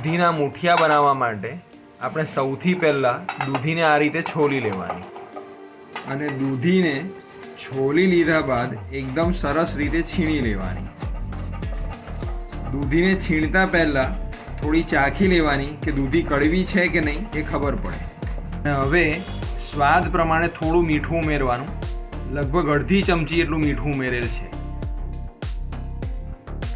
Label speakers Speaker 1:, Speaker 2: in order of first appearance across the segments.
Speaker 1: દૂધીના મુઠિયા બનાવવા માટે આપણે સૌથી પહેલાં દૂધીને આ રીતે છોલી લેવાની અને દૂધીને છોલી લીધા બાદ એકદમ સરસ રીતે છીણી લેવાની. દૂધીને છીણતા પહેલાં થોડી ચાખી લેવાની કે દૂધી કડવી છે કે નહીં એ ખબર પડે. અને હવે સ્વાદ પ્રમાણે થોડું મીઠું ઉમેરવાનું. લગભગ અડધી ચમચી એટલું મીઠું ઉમેરેલ છે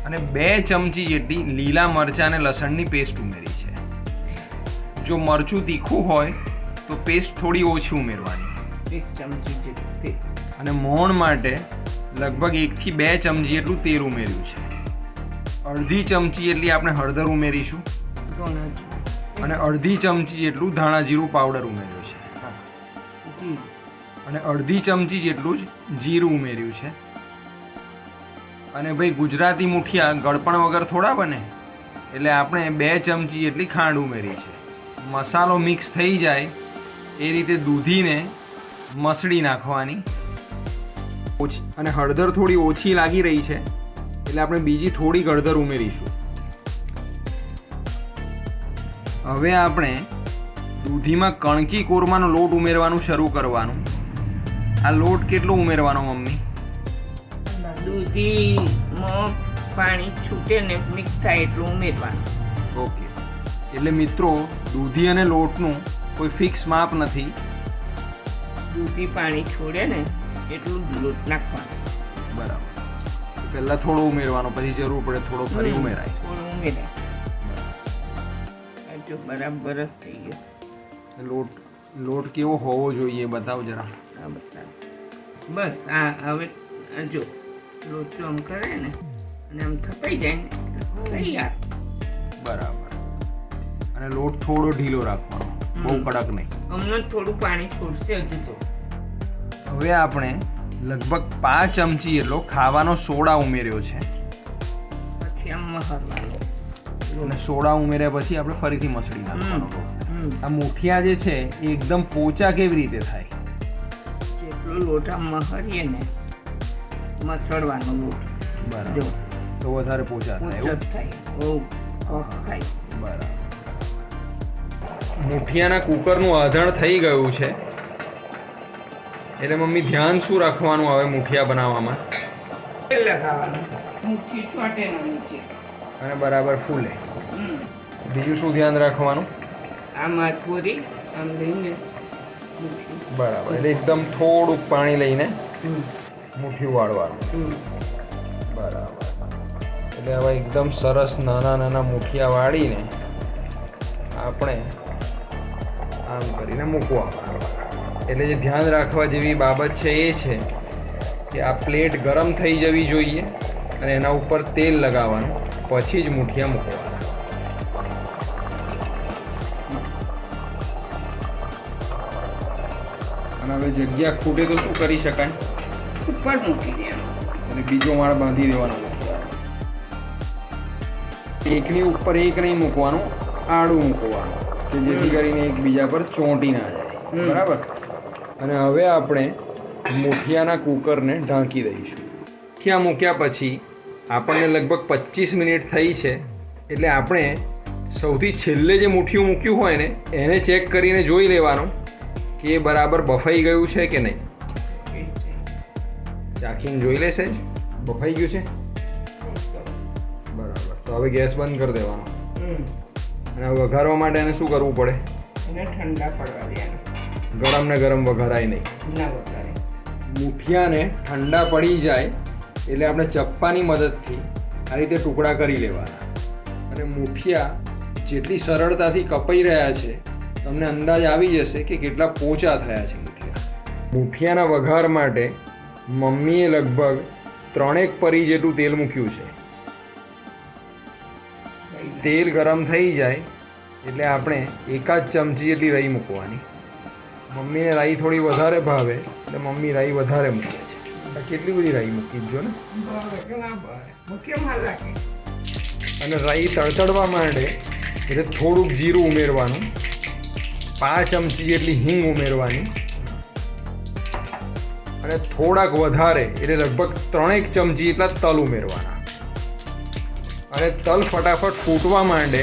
Speaker 1: અને 2 ચમચી જેટલી લીલા મરચાં અને લસણની પેસ્ટ ઉમેરી છે. જો મરચું તીખું હોય તો પેસ્ટ થોડી ઓછી ઉમેરવાની.
Speaker 2: 1 ચમચી જેટલી.
Speaker 1: અને મોણ માટે લગભગ 1 થી 2 ચમચી એટલું તેલ ઉમેર્યું છે. અડધી ચમચી એટલી આપણે હળદર ઉમેરીશું અને અડધી ચમચી જેટલું ધાણા જીરું પાવડર ઉમેર્યું છે અને અડધી ચમચી જેટલું જ જીરું ઉમેર્યું છે. અને ભાઈ ગુજરાતી મુઠિયા ગળપણ વગર થોડા બને એટલે આપણે 2 ચમચી જેટલી ખાંડ ઉમેરી છે. મસાલો મિક્સ થઈ જાય એ રીતે દૂધીને મસળી નાખવાની. અને હળદર થોડી ઓછી લાગી રહી છે એટલે આપણે બીજી થોડી હળદર ઉમેરીશું. હવે આપણે દૂધીમાં કણકી કોરમાનો લોટ ઉમેરવાનું શરૂ કરવાનું. આ લોટ કેટલો ઉમેરવાનો મમ્મી?
Speaker 2: દૂધીમાં પાણી છૂટે ને મિક્સ થાય એટલું ઉમેરવાનું.
Speaker 1: ઓકે, એટલે મિત્રો દૂધી અને લોટનું કોઈ ફિક્સ માપ નથી.
Speaker 2: દૂધી પાણી છોડે ને એટલું જ લોટ નાખવાનો.
Speaker 1: બરાબર. પહેલાં થોડો ઉમેરવાનો, પછી જરૂર પડે થોડો ફરી ઉમેરાય.
Speaker 2: થોડું ઉમેરાય. જો બરાબર જ થઈ ગયો.
Speaker 1: લોટ કેવો હોવો જોઈએ બતાવો જરા.
Speaker 2: આ બતાવ. બસ આ હવે જો લોટ આમ કરે ને અને આમ થપાઈ જાય ને તૈયાર.
Speaker 1: બરાબર. અને લોટ થોડો ઢીલો રાખવાનો, બહુ કડક નહીં.
Speaker 2: હમણાં થોડું પાણી છોડશે હજુ તો.
Speaker 1: હવે આપણે લગભગ 5 ચમચી એટલો ખાવાનો સોડા ઉમેર્યો છે.
Speaker 2: પછી આમ મસળવાનો.
Speaker 1: અને સોડા ઉમેર્યા પછી આપણે ફરીથી મસળી નાખવાનો. આ મુઠિયા જે છે એ એકદમ પોચા કેવી રીતે થાય?
Speaker 2: જેટલો લોટ આમ મસળીએ ને મસળવાનો લોટ.
Speaker 1: બરાબર. તો વધારે પોચા થાય.
Speaker 2: થાય.
Speaker 1: બરાબર. મુઠિયાના કુકરનું આધણ થઈ ગયું છે એટલે મમ્મી ધ્યાન શું રાખવાનું આવે મુઠિયા બનાવવામાં?
Speaker 2: તેલ લગાવવાનું. મુઠ્ઠી ચોટે ના નીચે.
Speaker 1: અને બરાબર ફૂલે. બીજું શું ધ્યાન રાખવાનું?
Speaker 2: આમાં થોડી આમ લઈને
Speaker 1: બરાબર. એટલે એકદમ થોડુંક પાણી લઈને મુઠ્ઠી વાળવાનું. બરાબર. એટલે હવે એકદમ સરસ નાના નાના મુઠિયા વાળીને આપણે આમ કરીને મૂકવાનું. એટલે જે ધ્યાન રાખવા જેવી બાબત છે એ છે કે આ પ્લેટ ગરમ થઈ જવી જોઈએ અને એના ઉપર તેલ લગાવવાનું, પછી જ મુઠિયા મૂકવાના. અને હવે જગ્યા ખૂટે તો શું કરી શકાય?
Speaker 2: ઉપર મૂકી દેવાનું
Speaker 1: અને બીજો માળ બાંધી દેવાનો. એકની ઉપર એક નહીં મૂકવાનું, આડું મૂકવાનું કે જેથી કરીને એકબીજા પર ચોંટી ના જાય. બરાબર. અને હવે આપણે મુઠિયાના કુકરને ઢાંકી દઈશું. મુઠિયા મૂક્યા પછી આપણને લગભગ 25 મિનિટ થઈ છે એટલે આપણે સૌથી છેલ્લે જે મુઠિયું મૂક્યું હોય ને એને ચેક કરીને જોઈ લેવાનું કે એ બરાબર બફાઈ ગયું છે કે નહીં. ચાખીને જોઈ લેશે જ બફાઈ ગયું છે. બરાબર. તો હવે ગેસ બંધ કરી દેવાનો. અને વઘારવા માટે એને શું કરવું પડે?
Speaker 2: એને ઠંડા પડવા દેવાના.
Speaker 1: ગરમ ને ગરમ વઘારાય નહીં.
Speaker 2: ના વઘારે.
Speaker 1: મુઠિયાને ઠંડા પડી જાય એટલે આપણે ચપ્પાની મદદથી આ રીતે ટુકડા કરી લેવાના. અને મુઠિયા જેટલી સરળતાથી કપાઈ રહ્યા છે તમને અંદાજ આવી જશે કે કેટલા પોચા થયા છે મુઠિયા. મુઠિયાના વઘાર માટે મમ્મીએ લગભગ 3 પરી જેટલું તેલ મૂક્યું છે. તેલ ગરમ થઈ જાય એટલે આપણે 1 ચમચી જેટલી રાઈ મૂકવાની. મમ્મીને રાઈ થોડી વધારે ભાવે એટલે મમ્મી રાઈ વધારે મૂકે છે. કેટલી બધી રાઈ મૂકી જો ને. અને રાઈ તળતળવા માંડે એટલે થોડુંક જીરું ઉમેરવાનું, 5 ચમચી જેટલી હિંગ ઉમેરવાની અને થોડાક વધારે એટલે લગભગ 3 ચમચી એટલા તલ ઉમેરવાના. અને તલ ફટાફટ ફૂટવા માંડે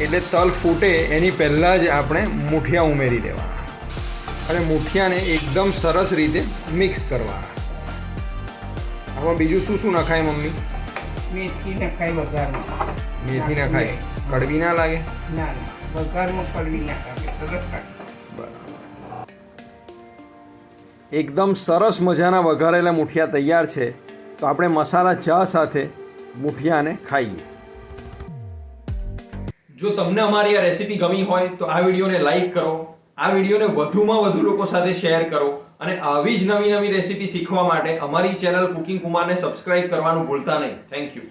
Speaker 1: એટલે તલ ફૂટે એની પહેલાં જ આપણે મૂઠિયા ઉમેરી દેવાના અને મૂઠિયાને એકદમ સરસ રીતે મિક્સ કરવાના. આમાં બીજું શું શું નખાય મમ્મી?
Speaker 2: મેથી નખાય વઘારમાં.
Speaker 1: મેથી નખાય, કડવી ના લાગે?
Speaker 2: ના વઘારમાં કડવી નાખાય, સરસ લાગે.
Speaker 1: એકદમ સરસ મજાના વઘારેલા મૂઠિયા તૈયાર છે. તો આપણે મસાલા ચા સાથે મૂઠિયાને ખાઈએ. જો તમને અમારી આ રેસીપી ગમી હોય તો આ વિડીયોને લાઈક કરો, આ વિડીયોને વધુમાં વધુ લોકો સાથે શેર કરો અને આવી જ નવી નવી રેસીપી શીખવા માટે અમારી ચેનલ કુકિંગ કુમારને સબસ્ક્રાઇબ કરવાનું ભૂલતા નહીં. Thank you.